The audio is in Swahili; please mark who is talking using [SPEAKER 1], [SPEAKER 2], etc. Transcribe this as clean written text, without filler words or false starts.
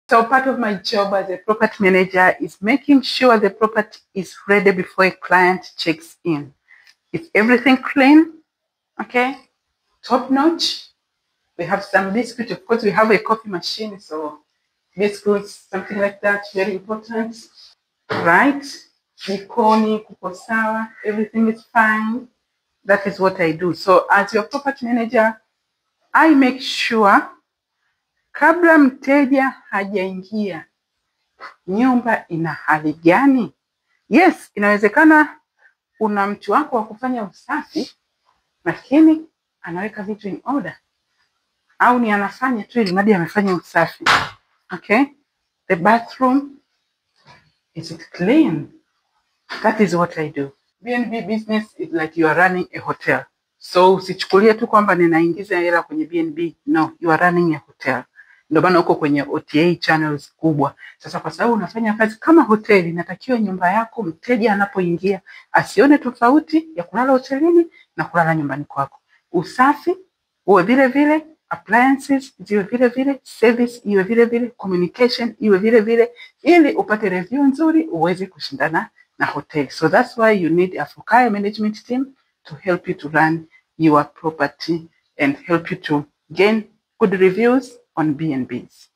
[SPEAKER 1] So part of my job as a property manager is making sure the property is ready before a client checks in. If everything clean, okay, top notch. We have some biscuit, of course we have a coffee machine, so biscuits, something like that, very important, right? Jikoni, kuko sawa, everything is fine. That is what I do. So as your property manager, I make sure kabla mteja hajaingia, nyumba ina hali gani? Yes, inawezekana una mtu wako wa kufanya usafi, lakini anaweka vitu in order. Au ni anafanya tu ili mradi amefanya usafi. Okay? The bathroom, is it clean? That is what I do. B&B business is like you are running a hotel. So usichukulie tu kwamba ninaingiza hela kwenye B&B. No, you are running a hotel. Ndio maana uko kwenye OTA channels kubwa. Sasa kwa sababu unafanya kazi kama hoteli, inatakiwa nyumba yako mteja anapoingia asione tofauti ya kulala hotelini na kulala nyumbani kwako. Usafi uwe vile vile, appliances ziwe vile vile, service iwe vile vile, communication iwe vile vile, ili upate review nzuri uweze kushindana na hotel. So that's why you need a Fukaya management team to help you to run your property and help you to gain good reviews on B&Bs.